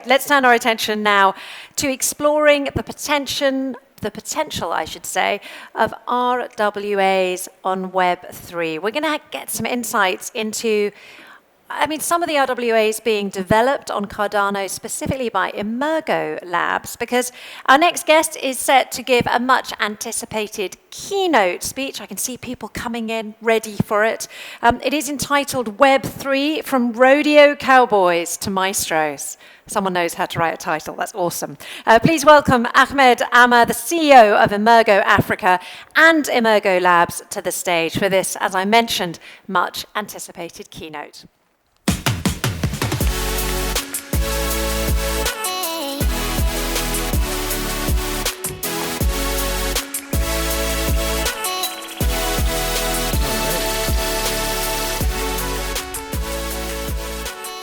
Let's turn our attention now to exploring the potential, I should say, of RWAs on Web3. We're going to get some insights into some of the RWAs being developed on Cardano specifically by EMURGO Labs, because our next guest is set to give a much anticipated keynote speech. I can see people coming in ready for it. It is entitled Web3 from Rodeo Cowboys to Maestros. Someone knows how to write a title. That's awesome. Please welcome Ahmed Amer, the CEO of EMURGO Africa and EMURGO Labs, to the stage for this, as I mentioned, much anticipated keynote.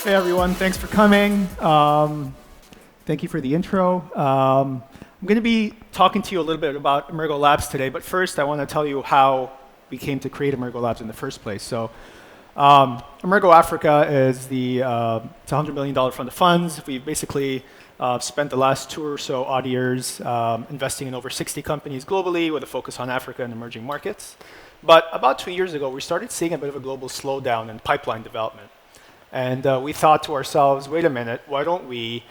Hey everyone, thanks for coming. Thank you for the intro. I'm going to be talking to you a little bit about Amergo Labs today, but first I want to tell you how we came to create Amergo Labs in the first place. So, Amergo Africa is it's $100 million fund of funds. We've basically spent the last 2 or so odd years investing in over 60 companies globally with a focus on Africa and emerging markets. But about 2 years ago, we started seeing a bit of a global slowdown in pipeline development. And we thought to ourselves, wait a minute, why don't we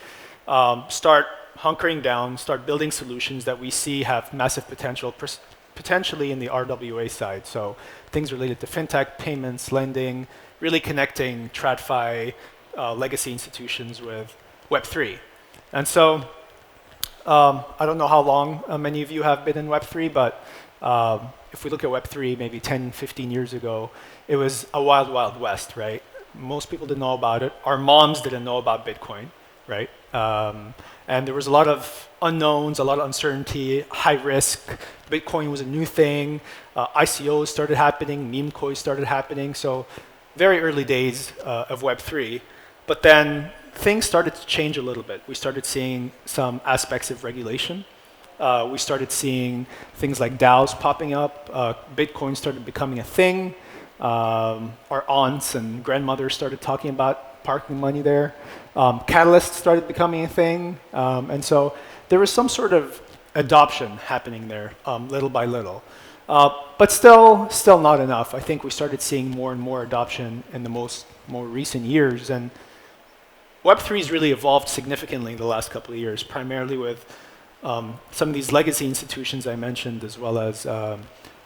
start hunkering down, start building solutions that we see have massive potential, potentially in the RWA side. So things related to fintech, payments, lending, really connecting TradFi legacy institutions with Web3. And so I don't know how long many of you have been in Web3, but if we look at Web3 maybe 10, 15 years ago, it was a wild, wild west, right? Most people didn't know about it. Our moms didn't know about Bitcoin, right? And there was a lot of unknowns, a lot of uncertainty, high risk. Bitcoin was a new thing. ICOs started happening, meme coins started happening. So very early days of Web3. But then things started to change a little bit. We started seeing some aspects of regulation. We started seeing things like DAOs popping up. Bitcoin started becoming a thing. Our aunts and grandmothers started talking about parking money there. Catalysts started becoming a thing. And so there was some sort of adoption happening there, little by little. But still not enough. I think we started seeing more and more adoption in the more recent years. And Web3 has really evolved significantly in the last couple of years, primarily with some of these legacy institutions I mentioned, as well as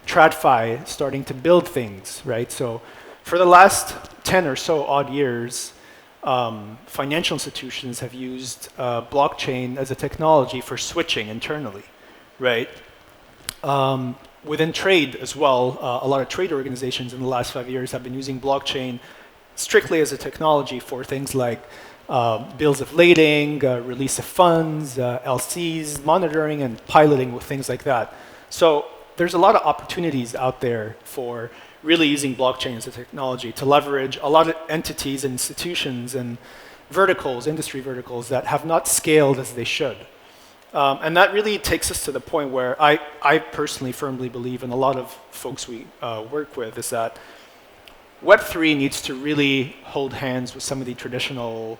TradFi starting to build things, right? So for the last 10 or so odd years, financial institutions have used blockchain as a technology for switching internally, right? Within trade as well, a lot of trade organizations in the last 5 years have been using blockchain strictly as a technology for things like bills of lading, release of funds, LCs, monitoring and piloting with things like that. So there's a lot of opportunities out there for really using blockchain as a technology to leverage a lot of entities and institutions and verticals, industry verticals that have not scaled as they should. And that really takes us to the point where I personally firmly believe, and a lot of folks we work with, is that Web3 needs to really hold hands with some of the traditional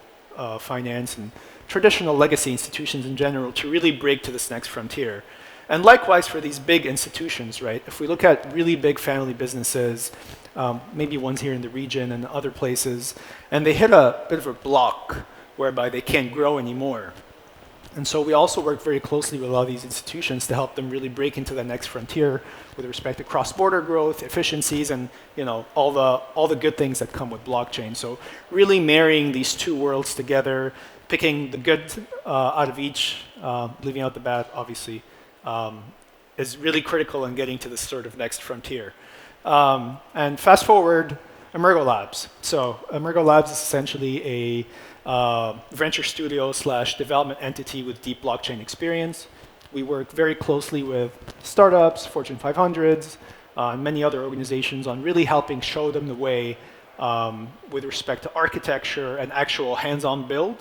finance and traditional legacy institutions in general to really break to this next frontier. And likewise for these big institutions, right? If we look at really big family businesses, maybe ones here in the region and other places, and they hit a bit of a block whereby they can't grow anymore. And so we also work very closely with a lot of these institutions to help them really break into the next frontier with respect to cross-border growth, efficiencies, and all the good things that come with blockchain. So really marrying these two worlds together, picking the good out of each, leaving out the bad, obviously, is really critical in getting to this sort of next frontier. And fast forward, Amergo Labs. So Amergo Labs is essentially a venture studio / development entity with deep blockchain experience. We work very closely with startups, Fortune 500s, and many other organizations on really helping show them the way with respect to architecture and actual hands-on build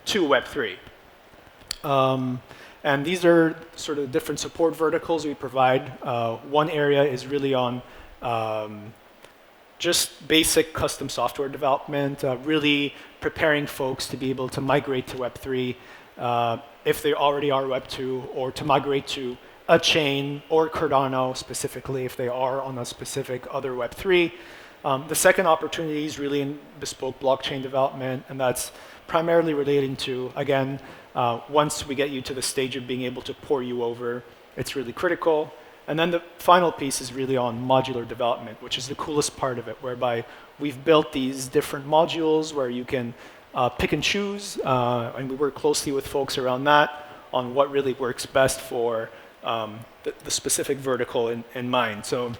to Web3. And these are sort of different support verticals we provide. One area is really on just basic custom software development, really preparing folks to be able to migrate to Web3 if they already are Web2, or to migrate to a chain or Cardano specifically if they are on a specific other Web3. The second opportunity is really in bespoke blockchain development, and that's primarily relating to, again, once we get you to the stage of being able to pour you over, it's really critical. And then the final piece is really on modular development, which is the coolest part of it, whereby we've built these different modules where you can pick and choose, and we work closely with folks around that on what really works best for the specific vertical in mind. So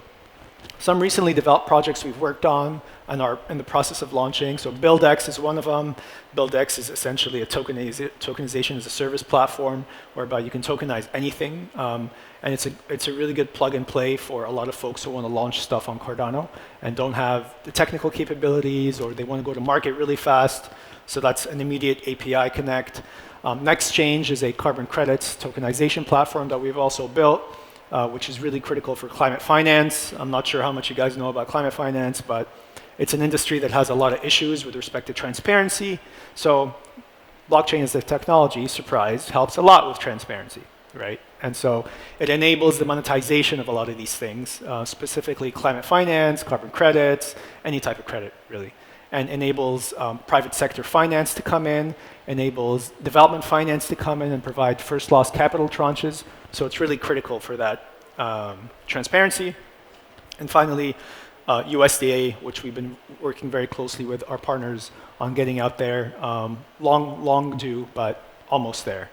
some recently developed projects we've worked on and are in the process of launching. So BuildX is one of them. BuildX is essentially a tokenization as a service platform whereby you can tokenize anything. And it's a really good plug and play for a lot of folks who want to launch stuff on Cardano and don't have the technical capabilities, or they want to go to market really fast. So that's an immediate API connect. NextChange is a carbon credits tokenization platform that we've also built, which is really critical for climate finance. I'm not sure how much you guys know about climate finance, but it's an industry that has a lot of issues with respect to transparency. So blockchain as a technology, surprise, helps a lot with transparency, right? And so it enables the monetization of a lot of these things, specifically climate finance, carbon credits, any type of credit, really. And enables private sector finance to come in, enables development finance to come in and provide first loss capital tranches. So it's really critical for that transparency. And finally, USDA, which we've been working very closely with our partners on getting out there. Long due, but almost there.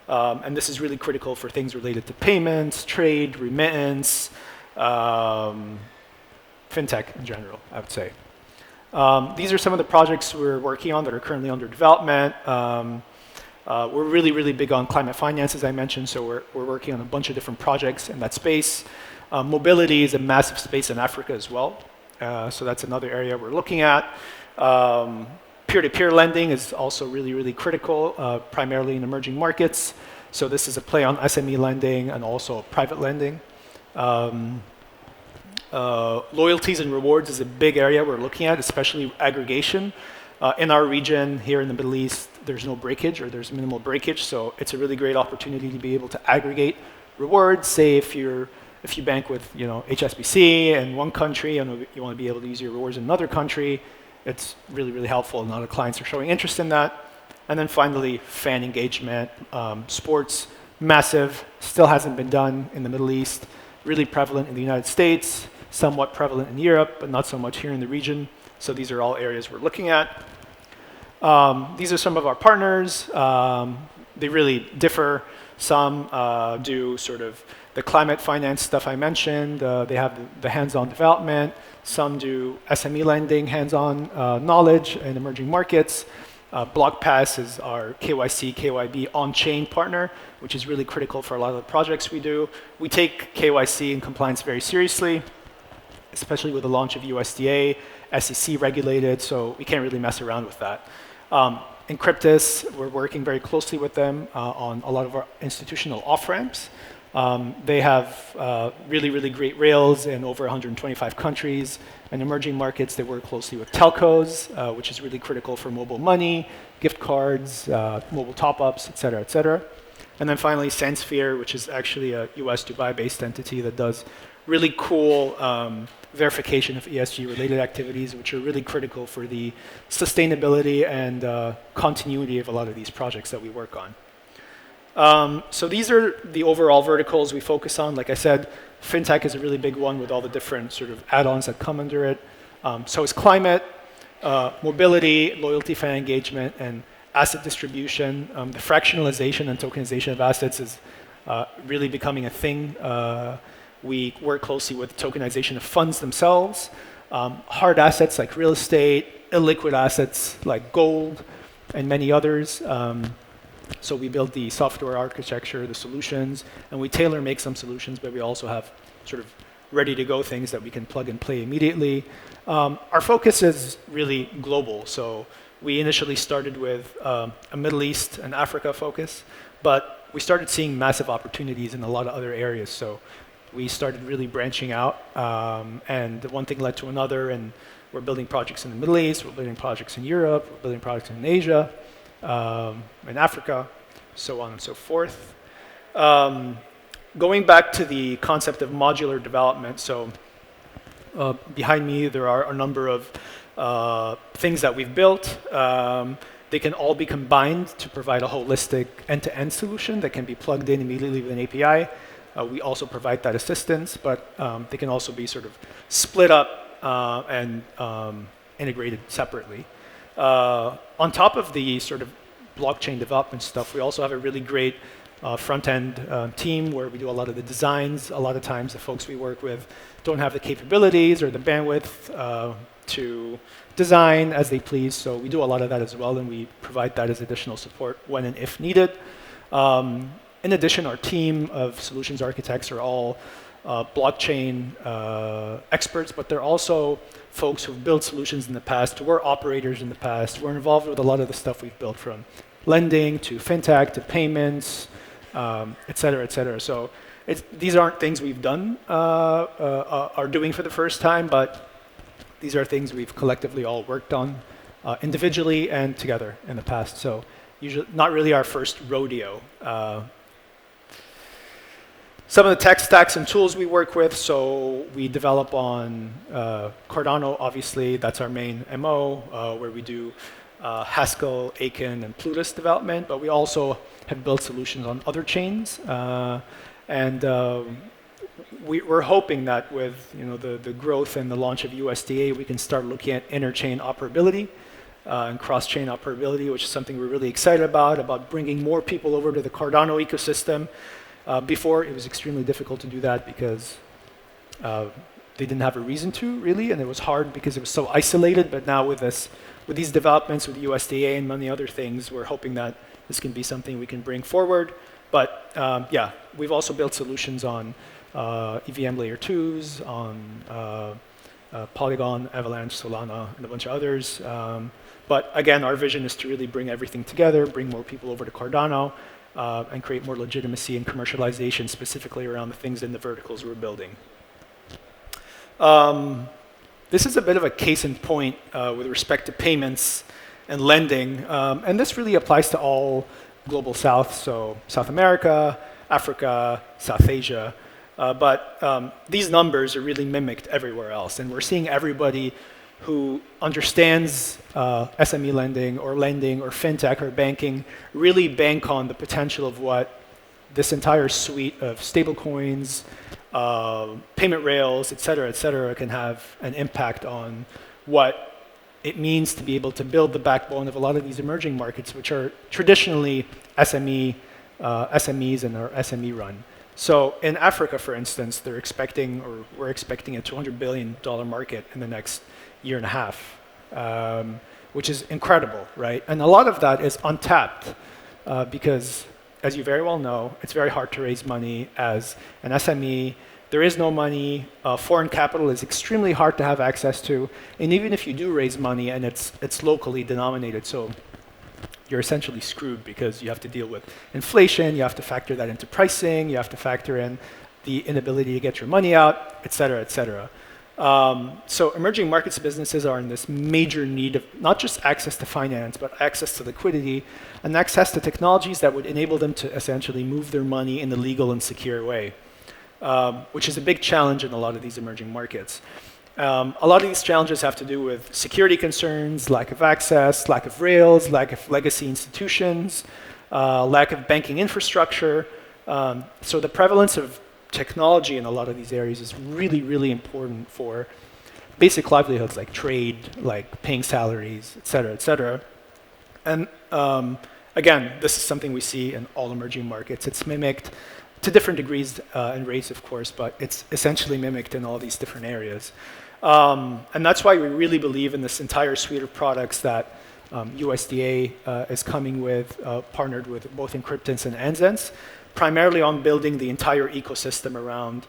And this is really critical for things related to payments, trade, remittance, fintech in general, I would say. These are some of the projects we're working on that are currently under development. We're really, really big on climate finance, as I mentioned, so we're working on a bunch of different projects in that space. Mobility is a massive space in Africa as well, so that's another area we're looking at. Peer-to-peer lending is also really, really critical, primarily in emerging markets. So this is a play on SME lending and also private lending. Loyalties and rewards is a big area we're looking at, especially aggregation. In our region here in the Middle East, there's no breakage, or there's minimal breakage, so it's a really great opportunity to be able to aggregate rewards. Say if you bank with HSBC in one country and you want to be able to use your rewards in another country, it's really, really helpful, and a lot of clients are showing interest in that. And then finally, fan engagement. Sports, massive, still hasn't been done in the Middle East, really prevalent in the United States, somewhat prevalent in Europe, but not so much here in the region. So these are all areas we're looking at. These are some of our partners. They really differ. Some do sort of the climate finance stuff I mentioned. They have the hands-on development. Some do SME lending, hands-on knowledge in emerging markets. BlockPass is our KYC, KYB on-chain partner, which is really critical for a lot of the projects we do. We take KYC and compliance very seriously, especially with the launch of USDA, SEC regulated, so we can't really mess around with that. Encryptus, we're working very closely with them on a lot of our institutional off-ramps. They have really, really great rails in over 125 countries. In emerging markets, they work closely with telcos, which is really critical for mobile money, gift cards, mobile top-ups, et cetera, et cetera. And then finally, SandSphere, which is actually a US Dubai-based entity that does really cool verification of ESG-related activities, which are really critical for the sustainability and continuity of a lot of these projects that we work on. So these are the overall verticals we focus on. Like I said, fintech is a really big one with all the different sort of add-ons that come under it. So is climate, mobility, loyalty, fan engagement, and asset distribution. The fractionalization and tokenization of assets is really becoming a thing. We work closely with tokenization of funds themselves, hard assets like real estate, illiquid assets like gold, and many others. So we build the software architecture, the solutions, and we tailor make some solutions, but we also have sort of ready to go things that we can plug and play immediately. Our focus is really global. So we initially started with a Middle East and Africa focus, but we started seeing massive opportunities in a lot of other areas. So we started really branching out, and one thing led to another, and we're building projects in the Middle East, we're building projects in Europe, we're building projects in Asia, in Africa, so on and so forth. Going back to the concept of modular development, so behind me there are a number of things that we've built. They can all be combined to provide a holistic end-to-end solution that can be plugged in immediately with an API. We also provide that assistance, but they can also be sort of split up and integrated separately. On top of the sort of blockchain development stuff, we also have a really great front-end team where we do a lot of the designs. A lot of times the folks we work with don't have the capabilities or the bandwidth to design as they please, so we do a lot of that as well, and we provide that as additional support when and if needed. In addition, our team of solutions architects are all blockchain experts, but they're also folks who've built solutions in the past, who were operators in the past. We're involved with a lot of the stuff we've built, from lending to fintech to payments, et cetera, et cetera. So these aren't things we've done, are doing for the first time, but these are things we've collectively all worked on individually and together in the past. So usually not really our first rodeo. Some of the tech stacks and tools we work with, so we develop on Cardano, obviously, that's our main MO, where we do Haskell, Aiken, and Plutus development, but we also have built solutions on other chains. We're hoping that with the growth and the launch of USDA, we can start looking at interchain operability and cross-chain operability, which is something we're really excited about bringing more people over to the Cardano ecosystem. Before, it was extremely difficult to do that because they didn't have a reason to, really, and it was hard because it was so isolated. But now with these developments with USDA and many other things, we're hoping that this can be something we can bring forward. But yeah, we've also built solutions on EVM layer 2s, on Polygon, Avalanche, Solana, and a bunch of others. But again, our vision is to really bring everything together, bring more people over to Cardano, and create more legitimacy and commercialization specifically around the things in the verticals we're building. This is a bit of a case in point with respect to payments and lending. And this really applies to all global South, so South America, Africa, South Asia. But these numbers are really mimicked everywhere else. And we're seeing everybody who understands SME lending or fintech or banking really bank on the potential of what this entire suite of stablecoins, payment rails, et cetera, can have an impact on what it means to be able to build the backbone of a lot of these emerging markets, which are traditionally SMEs and are SME run. So in Africa, for instance, we're expecting a $200 billion market in the next year and a half, which is incredible, right? And a lot of that is untapped because, as you very well know, it's very hard to raise money as an SME. There is no money. Foreign capital is extremely hard to have access to. And even if you do raise money and it's locally denominated, so you're essentially screwed because you have to deal with inflation, you have to factor that into pricing, you have to factor in the inability to get your money out, et cetera, et cetera. So emerging markets businesses are in this major need of not just access to finance, but access to liquidity and access to technologies that would enable them to essentially move their money in a legal and secure way, which is a big challenge in a lot of these emerging markets. A lot of these challenges have to do with security concerns, lack of access, lack of rails, lack of legacy institutions, lack of banking infrastructure. So the prevalence of technology in a lot of these areas is really, really important for basic livelihoods like trade, like paying salaries, et cetera, et cetera. And again, this is something we see in all emerging markets. It's mimicked to different degrees and rates, of course, but it's essentially mimicked in all these different areas. And that's why we really believe in this entire suite of products that USDA is coming with, partnered with both Encryptance and Anzens, primarily on building the entire ecosystem around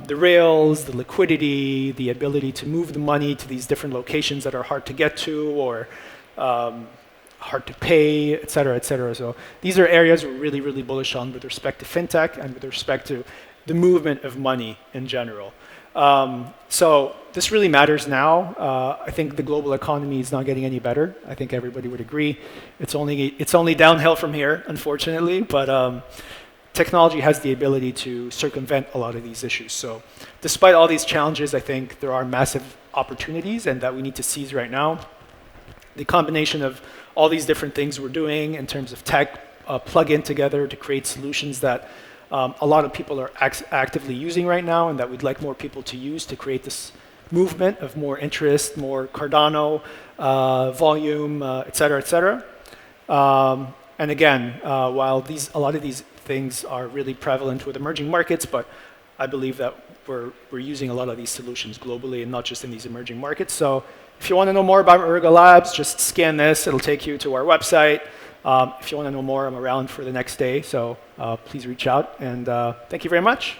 the rails, the liquidity, the ability to move the money to these different locations that are hard to get to or hard to pay, et cetera, et cetera. So these are areas we're really, really bullish on with respect to fintech and with respect to the movement of money in general. So this really matters now. I think the global economy is not getting any better. I think everybody would agree. It's only downhill from here, unfortunately, but technology has the ability to circumvent a lot of these issues. So despite all these challenges, I think there are massive opportunities and that we need to seize right now. The combination of all these different things we're doing in terms of tech plug in together to create solutions that a lot of people are actively using right now and that we'd like more people to use to create this movement of more interest, more Cardano, volume, et cetera, et cetera. And again, while a lot of these things are really prevalent with emerging markets, but I believe that we're using a lot of these solutions globally and not just in these emerging markets. So if you want to know more about Amergo Labs, just scan this. It'll take you to our website. If you want to know more, I'm around for the next day. So please reach out. And thank you very much.